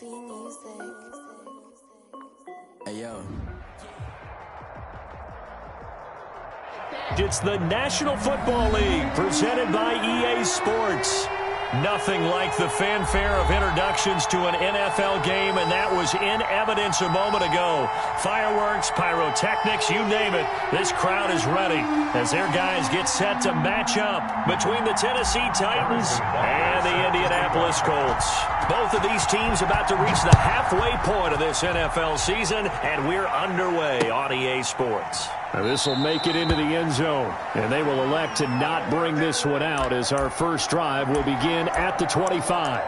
Hey, yo. It's the National Football League presented by EA Sports. Nothing like the fanfare of introductions to an NFL game, and that was in evidence a moment ago. Fireworks, pyrotechnics, you name it. This crowd is ready as their guys get set to match up between the Tennessee Titans and the Indianapolis Colts. Both of these teams about to reach the halfway point of this NFL season, and we're underway on EA Sports. Now this will make it into the end zone, and they will elect to not bring this one out as our first drive will begin at the 25.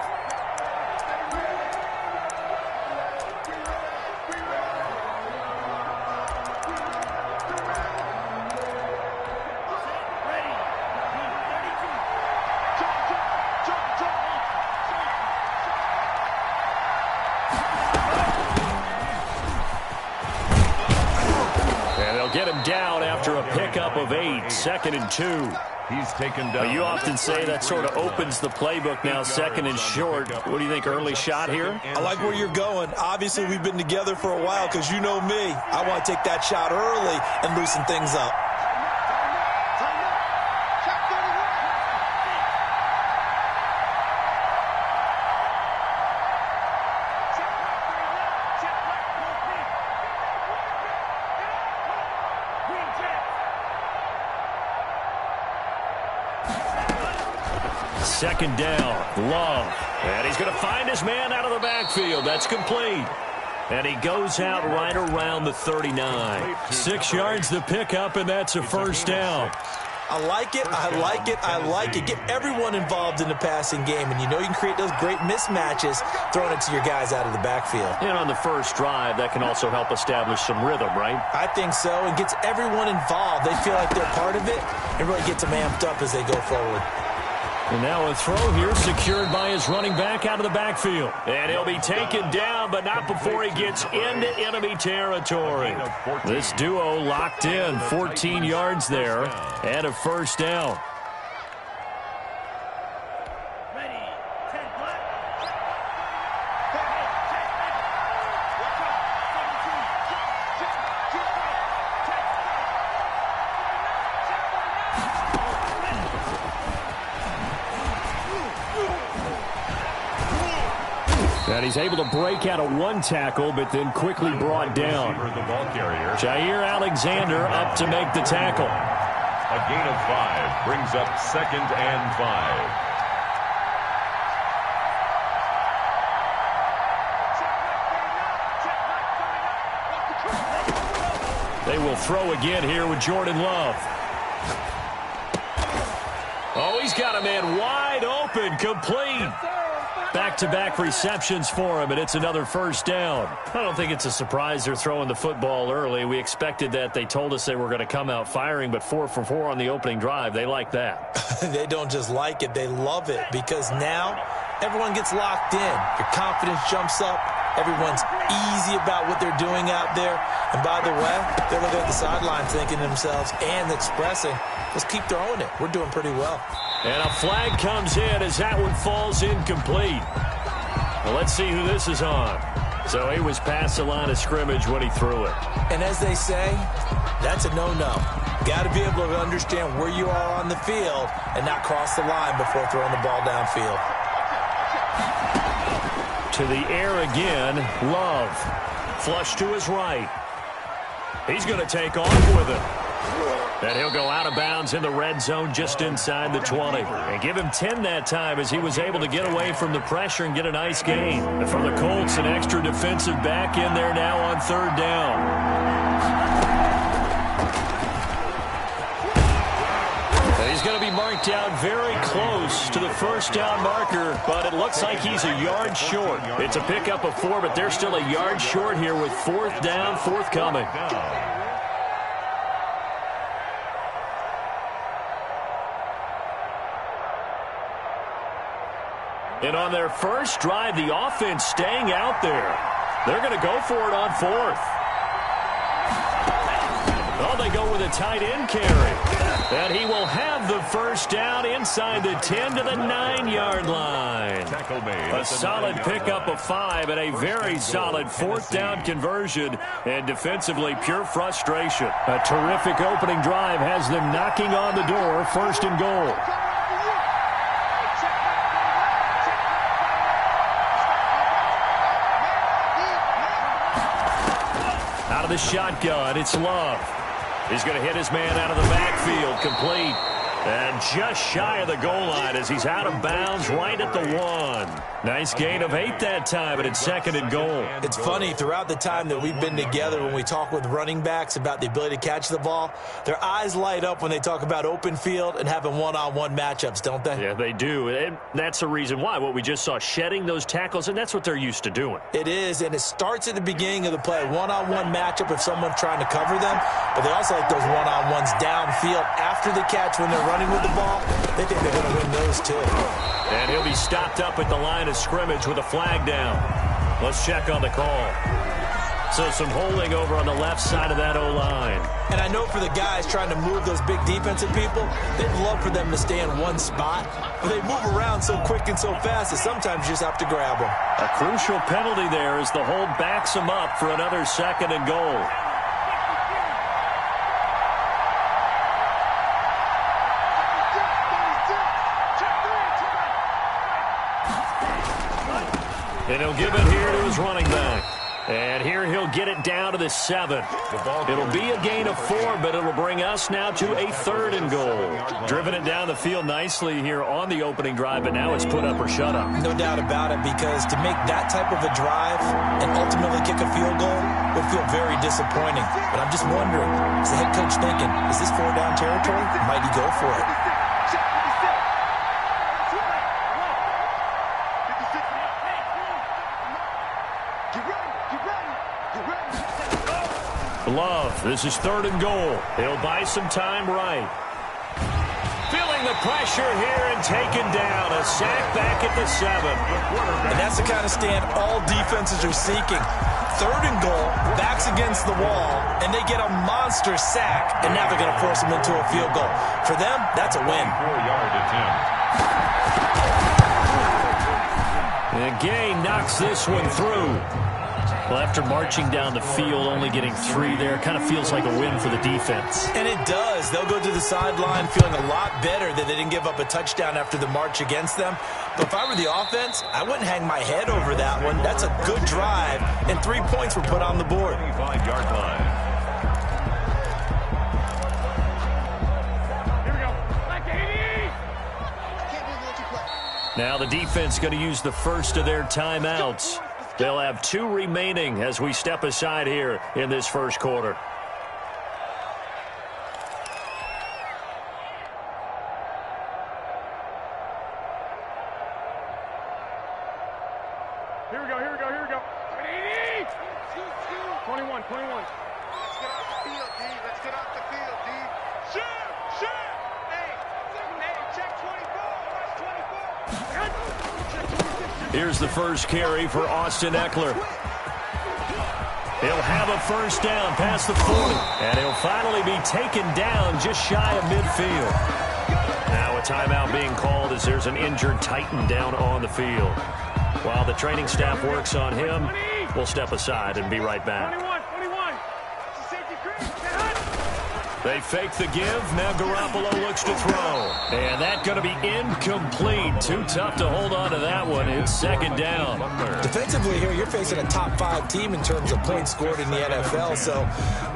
Get him down after a pickup of 8, 2nd and 2. He's taken down. You often say that sort of opens the playbook now, 2nd and short. What do you think, early shot here? I like where you're going. Obviously, we've been together for a while because you know me. I want to take that shot early and loosen things up. Second down, Love. And he's going to find his man out of the backfield. That's complete. And he goes out right around the 39. 6 yards the pickup, and that's a first down. I like it, I like it, I like it. Get everyone involved in the passing game, and you know you can create those great mismatches throwing it to your guys out of the backfield. And on the first drive, that can also help establish some rhythm, right? I think so, and gets everyone involved. They feel like they're part of it and really gets them amped up as they go forward. And now a throw here secured by his running back out of the backfield. And he'll be taken down, but not before he gets into enemy territory. This duo locked in, 14 yards there, and a first down. And he's able to break out of one tackle, but then quickly brought down. Jair Alexander up to make the tackle. A gain of 5 brings up 2nd and 5. They will throw again here with Jordan Love. Oh, he's got a man wide open, complete. Back-to-back receptions for him, and it's another first down. I don't think it's a surprise they're throwing the football early. We expected that. They told us they were going to come out firing, but 4 for 4 on the opening drive. They like that. They don't just like it. They love it because now everyone gets locked in. Your confidence jumps up. Everyone's easy about what they're doing out there. And by the way, they're looking at the sideline thinking to themselves and expressing, let's keep throwing it. We're doing pretty well. And a flag comes in as that one falls incomplete. Well, let's see who this is on. So he was past the line of scrimmage when he threw it. And as they say, that's a no-no. Got to be able to understand where you are on the field and not cross the line before throwing the ball downfield. To the air again, Love. Flush to his right. He's going to take off with it. And he'll go out of bounds in the red zone just inside the 20. And give him 10 that time as he was able to get away from the pressure and get a nice gain. And for the Colts, an extra defensive back in there now on 3rd down. And he's going to be marked out very close to the first down marker, but it looks like he's a yard short. It's a pickup of 4, but they're still a yard short here with 4th down forthcoming. And on their first drive, the offense staying out there. They're going to go for it on 4th. Oh, they go with a tight end carry. And he will have the first down inside the 10 to the 9-yard line. A solid pickup of 5 and a very solid fourth down conversion. And defensively, pure frustration. A terrific opening drive has them knocking on the door, first and goal. Out of the shotgun, it's Love. He's going to hit his man out of the backfield, complete. And just shy of the goal line as he's out of bounds right at the 1. Nice gain of 8 that time, and it's second and goal. It's funny, throughout the time that we've been together, when we talk with running backs about the ability to catch the ball, their eyes light up when they talk about open field and having one-on-one matchups, don't they? Yeah, they do. And that's the reason why. What we just saw, shedding those tackles, and that's what they're used to doing. It is, and it starts at the beginning of the play. One-on-one matchup if someone's trying to cover them, but they also like those one-on-ones downfield after the catch when they're running with the ball. They think they're going to win those too. And he'll be stopped up at the line of scrimmage with a flag down. Let's check on the call. So some holding over on the left side of that O-line. And I know for the guys trying to move those big defensive people, they'd love for them to stay in one spot. But they move around so quick and so fast that sometimes you just have to grab them. A crucial penalty there as the hold backs them up for another second and goal. And he'll give it here to his running back. And here he'll get it down to the 7. It'll be a gain of 4, but it'll bring us now to a third and goal. Driven it down the field nicely here on the opening drive, but now it's put up or shut up. No doubt about it, because to make that type of a drive and ultimately kick a field goal would feel very disappointing. But I'm just wondering, is the head coach thinking, is this 4-down territory? Might he go for it? Love, this is third and goal. He'll buy some time right. Feeling the pressure here and taken down. A sack back at the 7. And that's the kind of stand all defenses are seeking. Third and goal, backs against the wall, and they get a monster sack, and now they're going to force them into a field goal. For them, that's a win. 4-yard attempt. And Gay knocks this one through. Well, after marching down the field, only getting 3 there, kind of feels like a win for the defense. And it does. They'll go to the sideline feeling a lot better that they didn't give up a touchdown after the march against them. But if I were the offense, I wouldn't hang my head over that one. That's a good drive, and 3 points were put on the board. 25-yard line. Now the defense going to use the first of their timeouts. They'll have 2 remaining as we step aside here in this first quarter. Here we go. 21. Let's get off the field, D. Shoot! Hey, check 24. Watch 24. Here's the first carry for Austin Eckler. He'll have a first down past the 40. And he'll finally be taken down just shy of midfield. Now a timeout being called as there's an injured Titan down on the field. While the training staff works on him, we'll step aside and be right back. 21. They fake the give. Now Garoppolo looks to throw. And that's going to be incomplete. Too tough to hold on to that one. It's second down. Defensively here, you're facing a top 5 team in terms of points scored in the NFL. So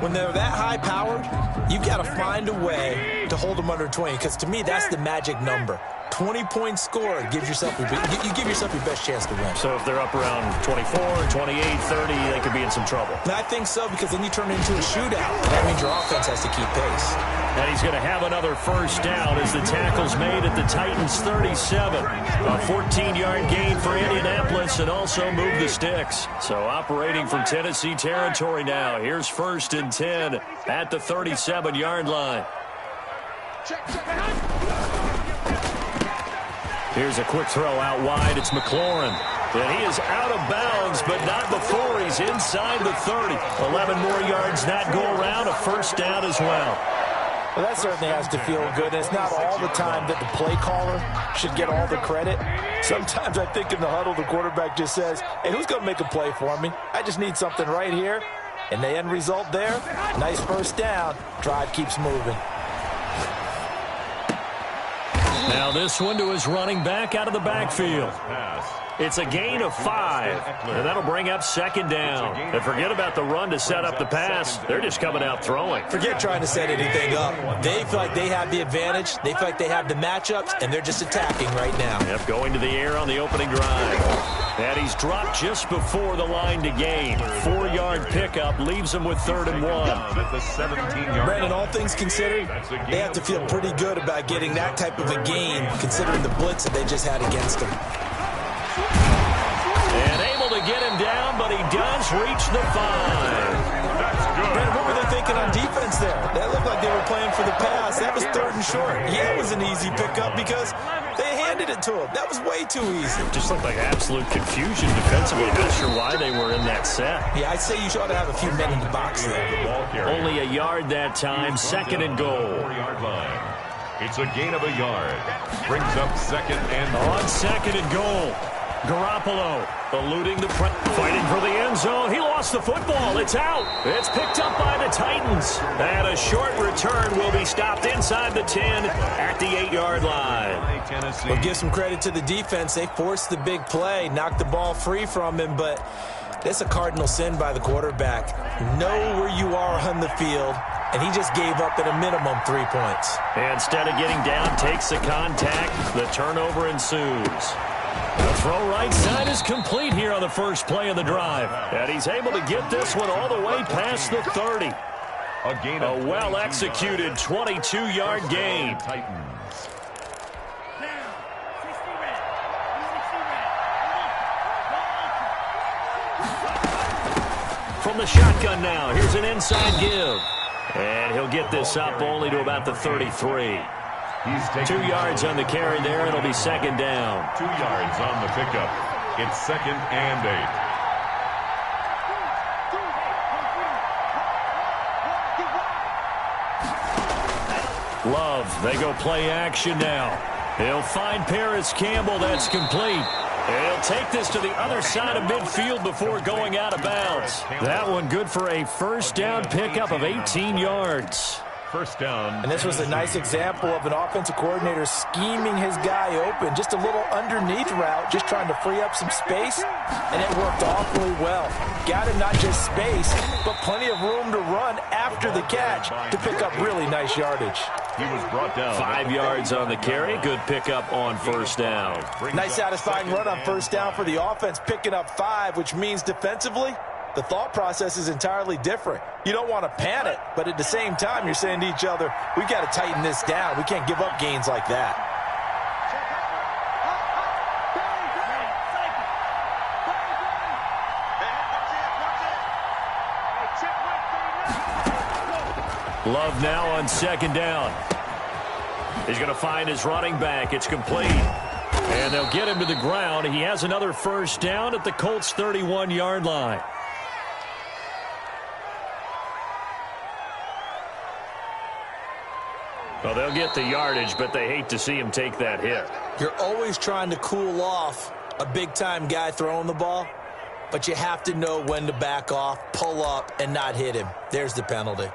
when they're that high-powered, you've got to find a way to hold them under 20. Because to me, that's the magic number. 20 points scored gives yourself you give yourself your best chance to win. So if they're up around 24, 28, 30, they could be in some trouble. And I think so, because then you turn it into a shootout. That means your offense has to keep pace. And he's going to have another first down as the tackle's made at the Titans' 37. A 14-yard gain for Indianapolis and also move the sticks. So operating from Tennessee territory now. Here's first and 10 at the 37-yard line. Here's a quick throw out wide. It's McLaurin. And he is out of bounds, but not before he's inside the 30. 11 more yards that go around, a first down as well. Well, that certainly has to feel good. It's not all the time that the play caller should get all the credit. Sometimes I think in the huddle, the quarterback just says, hey, who's going to make a play for me? I just need something right here. And the end result there, nice first down. Drive keeps moving. Now this one to his running back out of the backfield. It's a gain of 5, and that'll bring up second down. And forget about the run to set up the pass. They're just coming out throwing. Forget trying to set anything up. They feel like they have the advantage. They feel like they have the matchups, and they're just attacking right now. Yep, going to the air on the opening drive. And he's dropped just before the line to gain. 4-yard pickup leaves him with 3rd and 1. Brandon, all things considered, they have to feel pretty good about getting that type of a gain, considering the blitz that they just had against them. And able to get him down, but he does reach the 5. Brandon, what were they thinking on defense there? That looked like they were playing for the pass. That was 3rd and short. Yeah, it was an easy pickup because they handed it to him. That was way too easy. It just looked like absolute confusion defensively. Not sure why they were in that set. Yeah, I'd say you ought to have a few men in the box there. Only a yard that time, 2nd and goal. It's a gain of a yard. Brings up 2nd and on 2nd and goal. Garoppolo eluding the press, fighting for the end zone. He lost the football. It's out. It's picked up by the Titans. And a short return will be stopped inside the 10 at the 8-yard line. Well, give some credit to the defense. They forced the big play, knocked the ball free from him, but that's a cardinal sin by the quarterback. Know where you are on the field, and he just gave up at a minimum 3 points. And instead of getting down, takes the contact. The turnover ensues. The throw right side is complete here on the first play of the drive. And he's able to get this one all the way past the 30. A well-executed 22-yard gain. From the shotgun now, here's an inside give. And he'll get this up only to about the 33. 2 yards on the carry there. It'll be 2nd down. 2 yards on the pickup. It's 2nd and 8. Love, they go play action now. He'll find Paris Campbell. That's complete. And he'll take this to the other side of midfield before going out of bounds. That one good for a first down pickup of 18 yards. First down. And this was a nice example of an offensive coordinator scheming his guy open. Just a little underneath route, just trying to free up some space, and it worked awfully well. Got him not just space, but plenty of room to run after the catch to pick up really nice yardage. He was brought down. 5 yards on the carry. Good pickup on first down. Nice satisfying run on first down for the offense, picking up 5, which means defensively, the thought process is entirely different. You don't want to panic, but at the same time, you're saying to each other, we've got to tighten this down. We can't give up gains like that. Love now on 2nd down. He's going to find his running back. It's complete. And they'll get him to the ground. He has another first down at the Colts' 31-yard line. Well, they'll get the yardage, but they hate to see him take that hit. You're always trying to cool off a big-time guy throwing the ball, but you have to know when to back off, pull up, and not hit him. There's the penalty.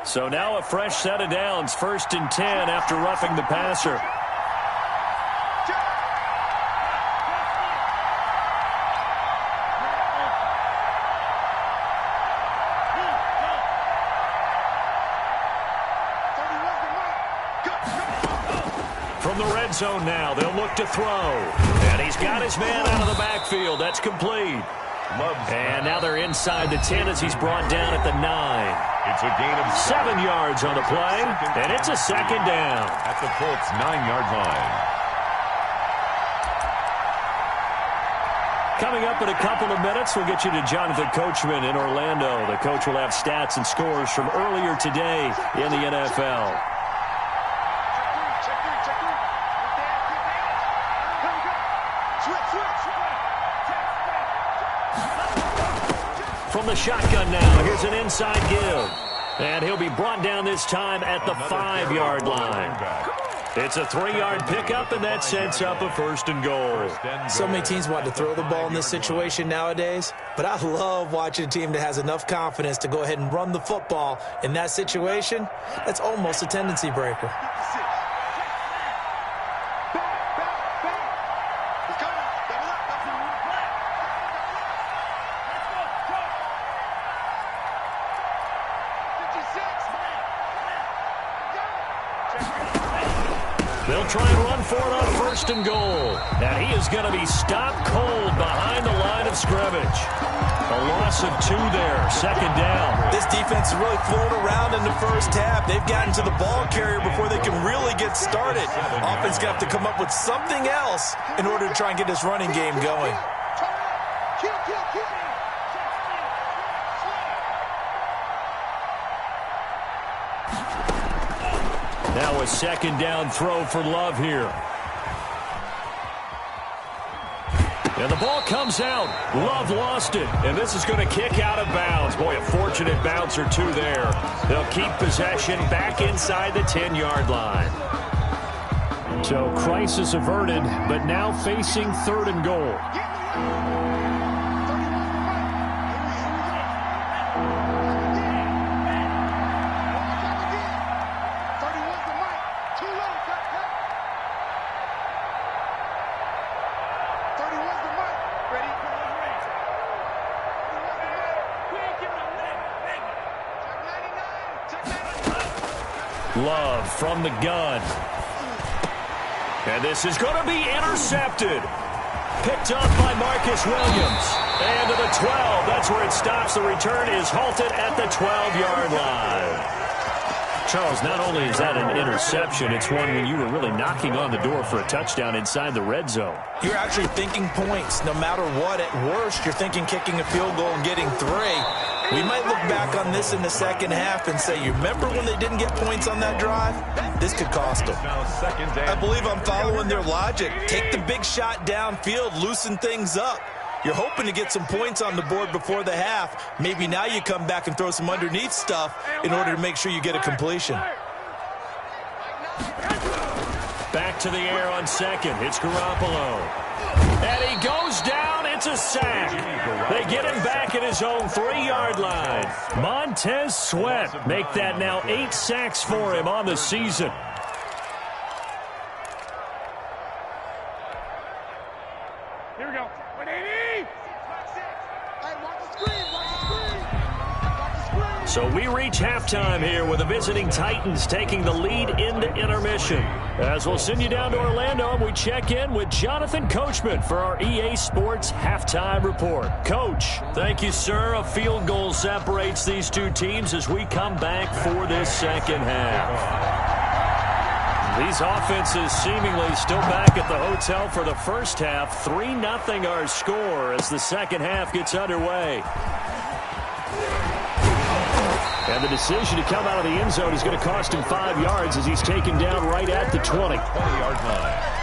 So now a fresh set of downs, 1st and 10 after roughing the passer. From the red zone now, they'll look to throw. And he's got his man out of the backfield. That's complete. And now they're inside the 10 as he's brought down at the 9. It's a gain of 7 yards on the play, and it's a 2nd down. At the Colts' 9-yard line. Coming up in a couple of minutes, we'll get you to Jonathan Coachman in Orlando. The coach will have stats and scores from earlier today in the NFL. From the shotgun now, here's an inside give. And he'll be brought down this time at the 5-yard line. It's a 3-yard pickup, and that sets up a 1st and goal. So many teams want to throw the ball in this situation nowadays, but I love watching a team that has enough confidence to go ahead and run the football in that situation. That's almost a tendency breaker. They'll try and run for it on 1st and goal. And he is going to be stopped cold behind the line of scrimmage. A loss of 2 there, 2nd down. This defense is really flown around in the first half. They've gotten to the ball carrier before they can really get started. Offense going to have to come up with something else in order to try and get this running game going. Now a 2nd down throw for Love here. And the ball comes out. Love lost it. And this is going to kick out of bounds. Boy, a fortunate bounce or 2 there. They'll keep possession back inside the 10-yard line. So crisis averted, but now facing 3rd and goal. Love from the gun. And this is going to be intercepted. Picked up by Marcus Williams. And to the 12. That's where it stops. The return is halted at the 12-yard line. Charles, not only is that an interception, it's one when you were really knocking on the door for a touchdown inside the red zone. You're actually thinking points. No matter what, at worst, you're thinking kicking a field goal and getting 3. We might look back on this in the second half and say, you remember when they didn't get points on that drive? This could cost them. I believe I'm following their logic. Take the big shot downfield, loosen things up. You're hoping to get some points on the board before the half. Maybe now you come back and throw some underneath stuff in order to make sure you get a completion. Back to the air on 2nd. It's Garoppolo. And he goes down. It's a sack. They get him back at his own 3-yard line. Montez Sweat make that now 8 sacks for him on the season. Here we go. 180. So we reach halftime here with the visiting Titans taking the lead into intermission. As we'll send you down to Orlando, and we check in with Jonathan Coachman for our EA Sports Halftime Report. Coach, thank you, sir. A field goal separates these 2 teams as we come back for this second half. These offenses seemingly still back at the hotel for the first half. 3-0 our score as the second half gets underway. And the decision to come out of the end zone is going to cost him 5 yards as he's taken down right at the 20. 20-yard line.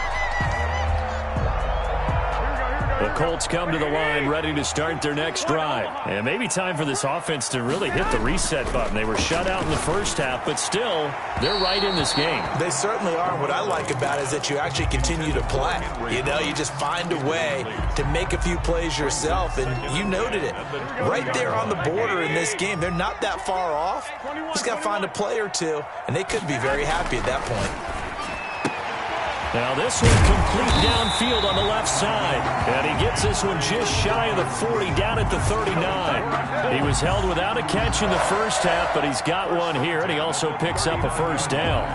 The Colts come to the line ready to start their next drive. And maybe time for this offense to really hit the reset button. They were shut out in the first half, but still, they're right in this game. They certainly are. What I like about it is that you actually continue to play. You know, you just find a way to make a few plays yourself, and you noted it. Right there on the border in this game, they're not that far off. Just got to find a play or 2, and they could be very happy at that point. Now this one complete downfield on the left side. And he gets this one just shy of the 40 down at the 39. He was held without a catch in the first half, but he's got one here, and he also picks up a first down.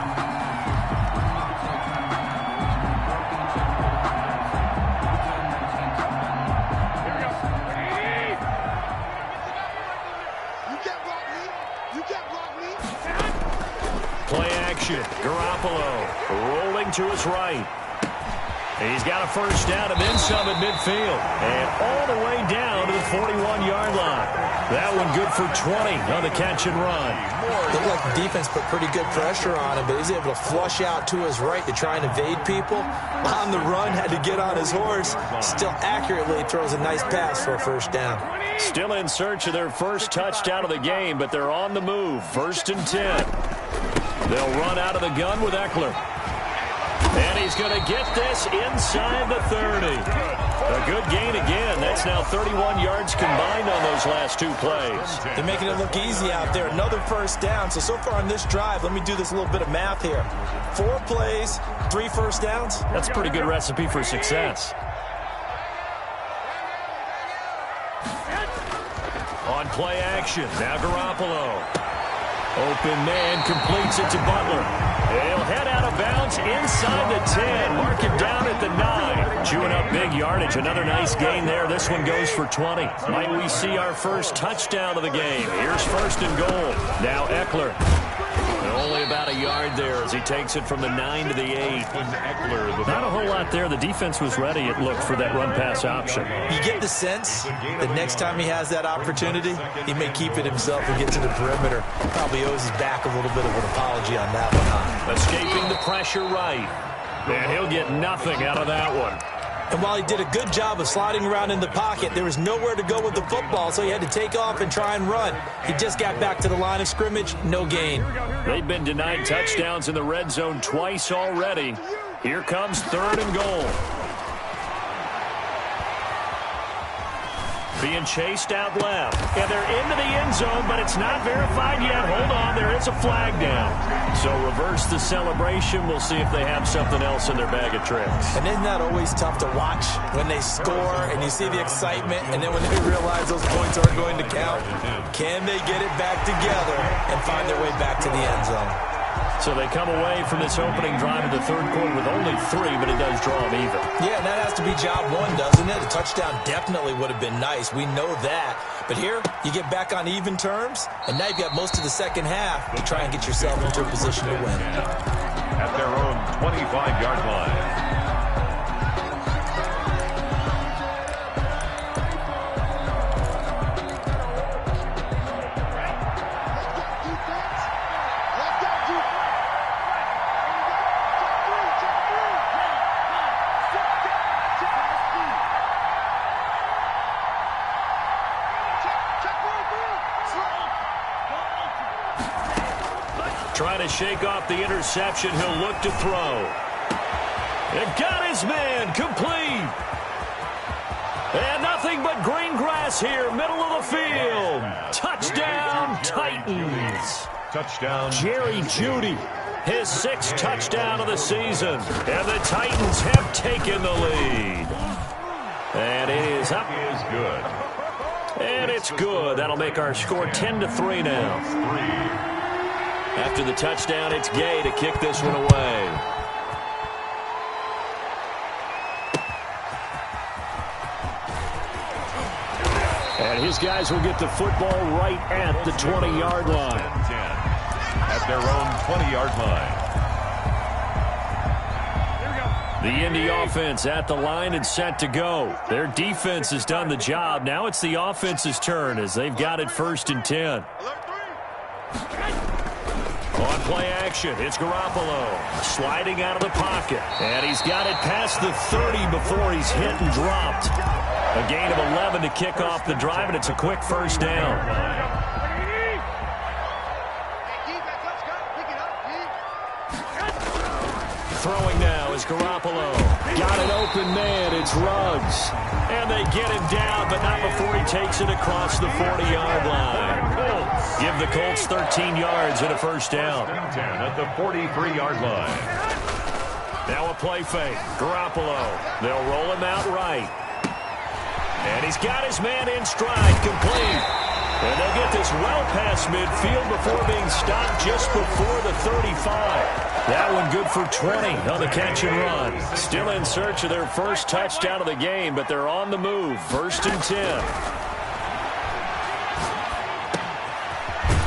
Play action. Garoppolo rolling to his right. He's got a first down and then some at midfield. And all the way down to the 41-yard line. That one good for 20 on the catch and run. Looked like the defense put pretty good pressure on him, but he's able to flush out to his right to try and evade people. On the run, had to get on his horse. Still accurately throws a nice pass for a first down. Still in search of their first touchdown of the game, but they're on the move. 1st and 10. They'll run out of the gun with Eckler. And he's going to get this inside the 30. A good gain again. That's now 31 yards combined on those last 2 plays. They're making it look easy out there. Another first down. So far on this drive, let me do this little bit of math here. 4 plays, 3 first downs. That's a pretty good recipe for success. On play action, now Garoppolo. Open man completes it to Butler. He'll head out of bounds inside the 10. Mark him down at the 9. Chewing up big yardage. Another nice gain there. This one goes for 20. Might we see our first touchdown of the game? Here's 1st and goal. Now Eckler. Only about a yard there as he takes it from the 9 to the 8. Not a whole lot there. The defense was ready, it looked, for that run-pass option. You get the sense that next time he has that opportunity, he may keep it himself and get to the perimeter. Probably owes his back a little bit of an apology on that one, huh? Escaping the pressure right. And he'll get nothing out of that one. And while he did a good job of sliding around in the pocket, there was nowhere to go with the football, so he had to take off and try and run. He just got back to the line of scrimmage, no gain. They've been denied touchdowns in the red zone twice already. Here comes 3rd and goal. Being chased out left. And they're into the end zone, but it's not verified yet. Hold on, there is a flag down. So reverse the celebration. We'll see if they have something else in their bag of tricks. And isn't that always tough to watch when they score and you see the excitement, and then when they realize those points aren't going to count? Can they get it back together and find their way back to the end zone? So they come away from this opening drive of the 3rd quarter with only 3, but it does draw them even. Yeah, and that has to be job 1, doesn't it? A touchdown definitely would have been nice. We know that. But here, you get back on even terms, and now you've got most of the second half to try and get yourself into a position to win. At their own 25-yard line. Trying to shake off the interception. He'll look to throw. They've got his man complete. And nothing but green grass here, middle of the field. Touchdown, Titans. Touchdown. Jerry Jeudy, his 6th touchdown of the season. And the Titans have taken the lead. And it is up. Is good. And it's good. That'll make our score 10-3 now. After the touchdown, it's Gay to kick this one away. And his guys will get the football right at the 20-yard line. At their own 20-yard line. The Indy offense at the line and set to go. Their defense has done the job. Now it's the offense's turn as they've got it 1st and 10. On play action, it's Garoppolo sliding out of the pocket. And he's got it past the 30 before he's hit and dropped. A gain of 11 to kick off the drive, and it's a quick first down. Throwing now is Garoppolo. Got an open man, it's Ruggs. And they get him down, but not before he takes it across the 40-yard line. Give the Colts 13 yards and a first down. At the 43-yard line. Now a play fake. Garoppolo. They'll roll him out right. And he's got his man in stride, complete. And they'll get this well past midfield before being stopped just before the 35. That one good for 20 on the catch and run. Still in search of their first touchdown of the game, but they're on the move. 1st and 10.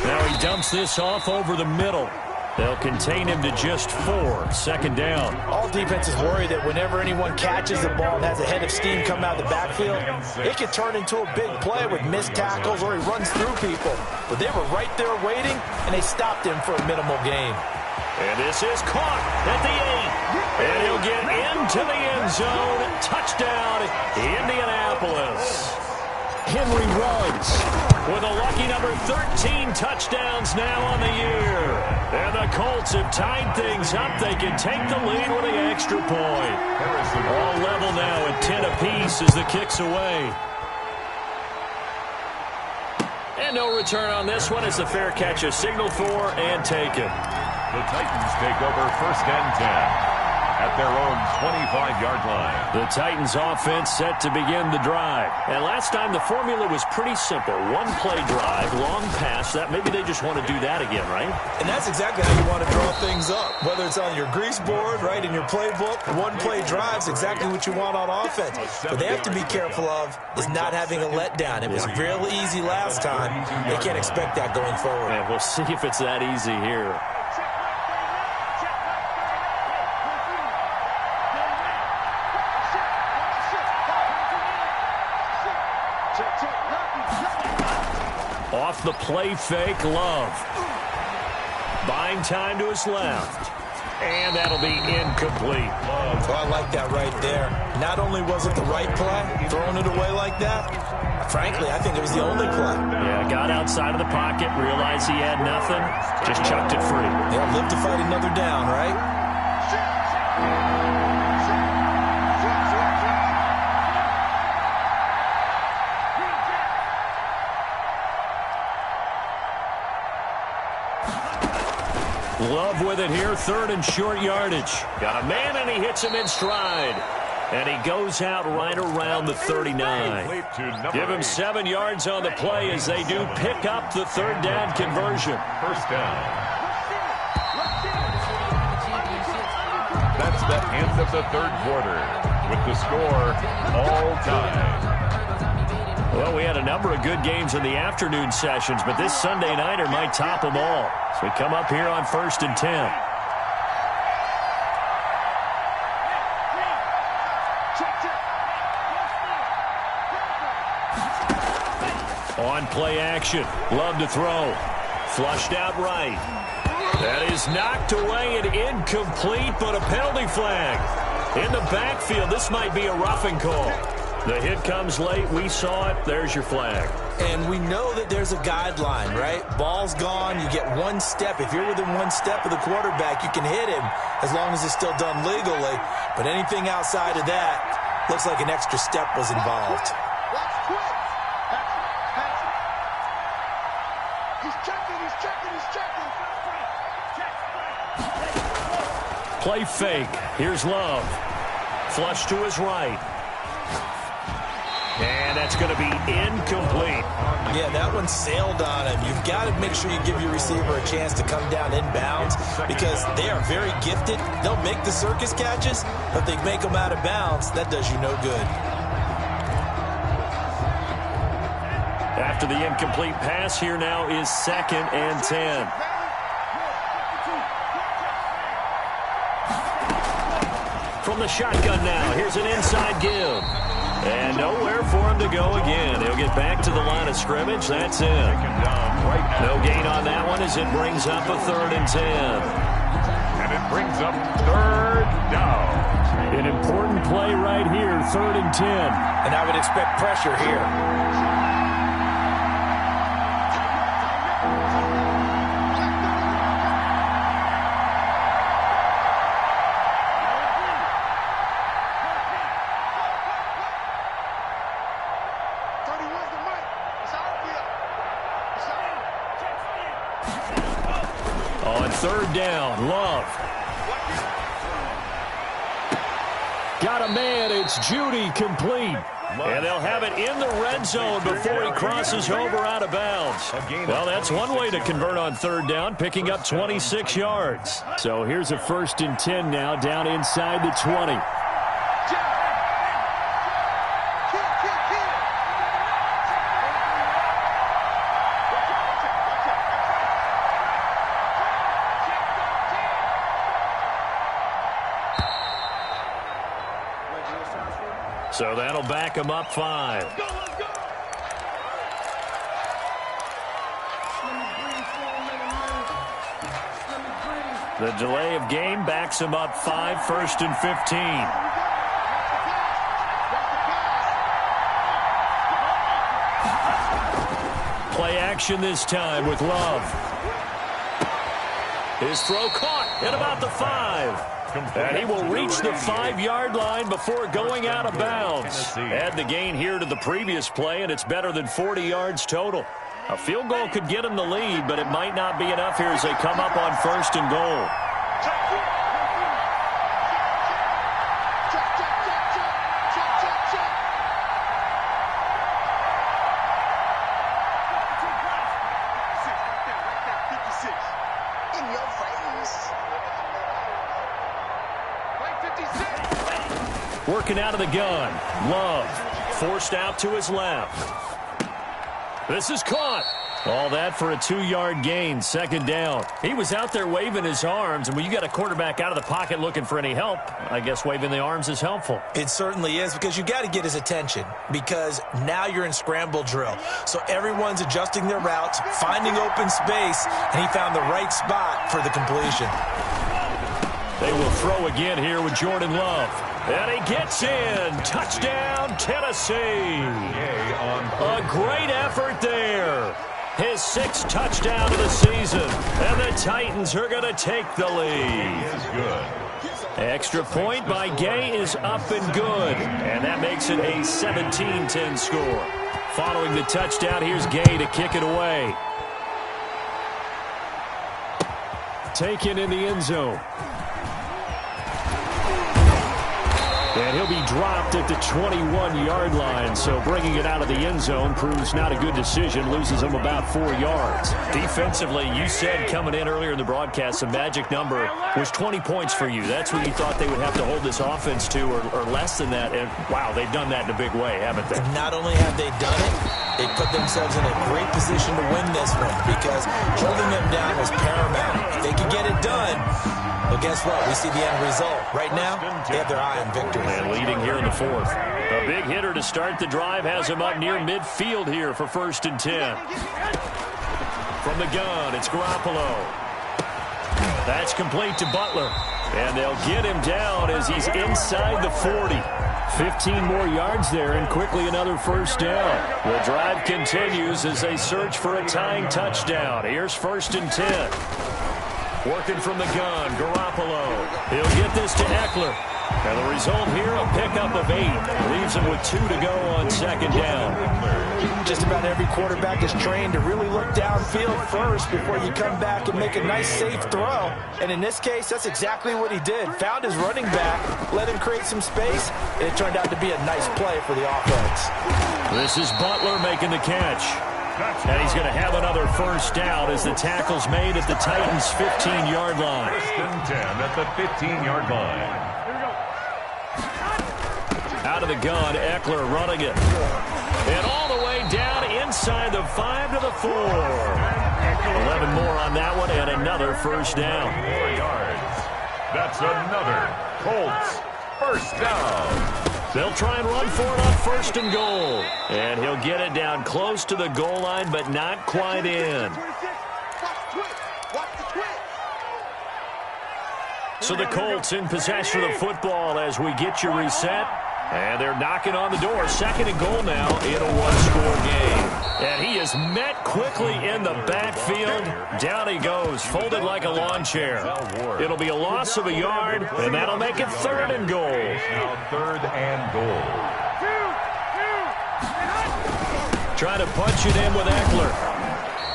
Now he dumps this off over the middle. They'll contain him to just 4. Second down. All defenses worry that whenever anyone catches the ball and has a head of steam come out of the backfield, it can turn into a big play with missed tackles or he runs through people. But they were right there waiting, and they stopped him for a minimal gain. And this is caught at the 8. And he'll get into the end zone. Touchdown, Indianapolis. Henry runs with a lucky number 13 touchdowns now on the year. And the Colts have tied things up. They can take the lead with an extra point. All level now at 10 apiece as the kick's away. And no return on this one as the fair catch is signaled for and taken. The Titans take over 1st and 10. At their own 25-yard line. The Titans offense set to begin the drive. And last time the formula was pretty simple. One play drive, long pass. That maybe they just want to do that again, right? And that's exactly how you want to draw things up. Whether it's on your grease board, right, in your playbook, one play drive's exactly what you want on offense. What they have to be careful of is not having a letdown. It was real easy last time. They can't expect that going forward. And we'll see if it's that easy here. Off the play fake, Love. Buying time to his left. And that'll be incomplete. Oh, I like that right there. Not only was it the right play, throwing it away like that, frankly, I think it was the only play. Yeah, got outside of the pocket, realized he had nothing, just chucked it free. They'll live to fight another down, right? Love with it here, 3rd and short yardage. Got a man, and he hits him in stride. And he goes out right around the 39. Give him 7 yards on the play as they do pick up the 3rd down conversion. 1st down. That's the end of the 3rd quarter with the score all tied. Well, we had a number of good games in the afternoon sessions, but this Sunday nighter might top them all. So we come up here on 1st and 10. On play action, Love to throw. Flushed out right. That is knocked away and incomplete, but a penalty flag. In the backfield, this might be a roughing call. The hit comes late. We saw it. There's your flag. And we know that there's a guideline, right? Ball's gone. You get 1 step. If you're within 1 step of the quarterback, you can hit him as long as it's still done legally. But anything outside of that looks like an extra step was involved. Play fake. Here's Love. Flush to his right. And that's going to be incomplete. Yeah, that one sailed on him. You've got to make sure you give your receiver a chance to come down inbounds because they are very gifted. They'll make the circus catches, but they make them out of bounds. That does you no good. After the incomplete pass, here now is 2nd and 10. From the shotgun now, here's an inside give. And nowhere for him to go again. He'll get back to the line of scrimmage. That's it. No gain on that one as it brings up a 3rd and 10. And it brings up 3rd down. An important play right here, 3rd and 10. And I would expect pressure here. On 3rd down, Love. Got a man, it's Judy, complete. And they'll have it in the red zone before he crosses over out of bounds. Well, that's one way to convert on 3rd down, picking up 26 yards. So here's a 1st and 10 now, down inside the 20. So that'll back him up 5. The delay of game backs him up 5, 1st and 15. Play action this time with Love. His throw caught at about the 5. And he will reach the 5-yard line before going out of bounds. Add the gain here to the previous play, and it's better than 40 yards total. A field goal could get him the lead, but it might not be enough here as they come up on 1st and goal. Working out of the gun. Love forced out to his left. This is caught. All that for a 2-yard gain, 2nd down. He was out there waving his arms, and when you got a quarterback out of the pocket looking for any help, I guess waving the arms is helpful. It certainly is, because you got to get his attention, because now you're in scramble drill. So everyone's adjusting their routes, finding open space, and he found the right spot for the completion. They will throw again here with Jordan Love. And he gets in. Touchdown, Tennessee. A great effort there. His 6th touchdown of the season. And the Titans are going to take the lead. Extra point by Gay is up and good. And that makes it a 17-10 score. Following the touchdown, here's Gay to kick it away. Taken in the end zone. And he'll be dropped at the 21-yard line, so bringing it out of the end zone proves not a good decision, loses him about 4 yards. Defensively, you said coming in earlier in the broadcast, the magic number was 20 points for you. That's what you thought they would have to hold this offense to, or less than that. And, wow, they've done that in a big way, haven't they? And not only have they done it, they put themselves in a great position to win this one, because holding them down was paramount. If they could get it done, well, guess what? We see the end result. Right now, they have their eye on victory. And leading here in the 4th. A big hitter to start the drive has him up near midfield here for 1st and 10. From the gun, it's Garoppolo. That's complete to Butler. And they'll get him down as he's inside the 40. 15 more yards there, and quickly another 1st down. The drive continues as they search for a tying touchdown. Here's 1st and 10. Working from the gun, Garoppolo. He'll get this to Eckler. And the result here, a pickup of 8. Leaves him with 2 to go on 2nd down. Just about every quarterback is trained to really look downfield first before you come back and make a nice, safe throw. And in this case, that's exactly what he did. Found his running back, let him create some space, and it turned out to be a nice play for the offense. This is Butler making the catch. And he's going to have another 1st down as the tackle's made at the Titans' 15-yard line. 1st and 10 at the 15-yard line. Out of the gun, Eckler running it. And all the way down inside the 5 to the 4. 11 more on that one, and another 1st down. 4 yards. That's another Colts 1st down. They'll try and run for it on 1st and goal. And he'll get it down close to the goal line, but not quite in. So the Colts in possession of the football as we get you reset. And they're knocking on the door. 2nd and goal now in a 1-score game. And he is met quickly in the backfield. Down he goes, folded like a lawn chair. It'll be a loss of a yard, and that'll make it 3rd and goal. Now 3rd and goal. Trying to punch it in with Eckler.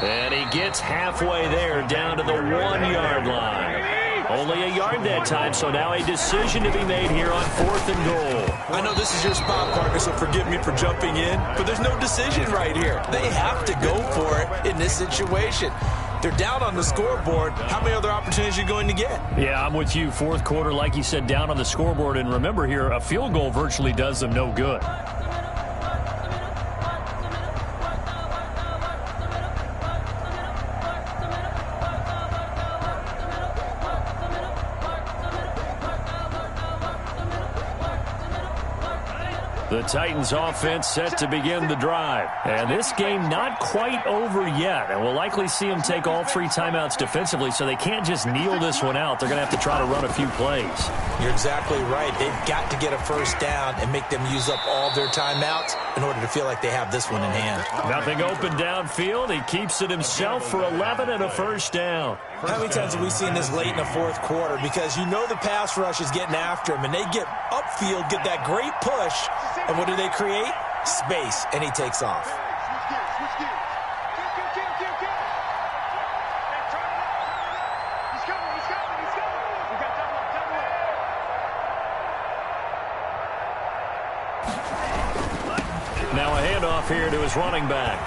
And he gets halfway there, down to the 1-yard line. Only a yard that time, so now a decision to be made here on 4th and goal. I know this is your spot, partner, so forgive me for jumping in, but there's no decision right here. They have to go for it in this situation. They're down on the scoreboard. How many other opportunities are you going to get? Yeah, I'm with you. 4th quarter, like you said, down on the scoreboard. And remember here, a field goal virtually does them no good. The Titans offense set to begin the drive. And this game not quite over yet. And we'll likely see them take all 3 timeouts defensively, so they can't just kneel this one out. They're going to have to try to run a few plays. You're exactly right. They've got to get a first down and make them use up all their timeouts in order to feel like they have this one in hand. Nothing open downfield. He keeps it himself for 11 and a first down. How many times have we seen this late in the fourth quarter? Because you know the pass rush is getting after him, and they get upfield, get that great push, and what do they create? Space, and he takes off. Now a handoff here to his running back.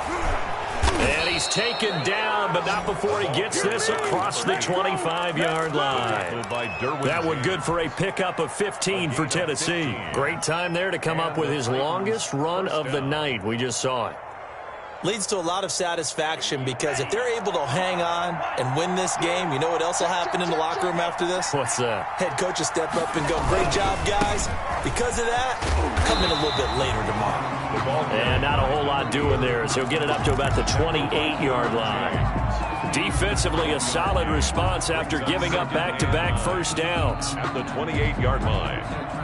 And he's taken down, but not before he gets this across the 25-yard line. That one good for a pickup of 15 for Tennessee. Great time there to come up with his longest run of the night. We just saw it. Leads to a lot of satisfaction because if they're able to hang on and win this game, you know what else will happen in the locker room after this? What's that? Head coach will step up and go, great job, guys. Because of that, come in a little bit later tomorrow. And not a whole lot doing there, so he'll get it up to about the 28-yard line. Defensively, a solid response after giving up back-to-back first downs. At the 28-yard line.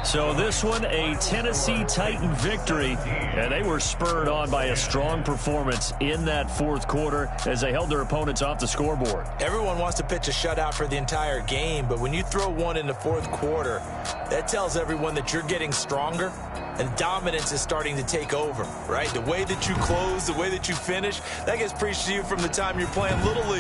So this one, a Tennessee Titan victory, and they were spurred on by a strong performance in that fourth quarter as they held their opponents off the scoreboard. Everyone wants to pitch a shutout for the entire game, but when you throw one in the fourth quarter, that tells everyone that you're getting stronger and dominance is starting to take over, right? The way that you close, the way that you finish, that gets preached to you from the time you're playing Little League.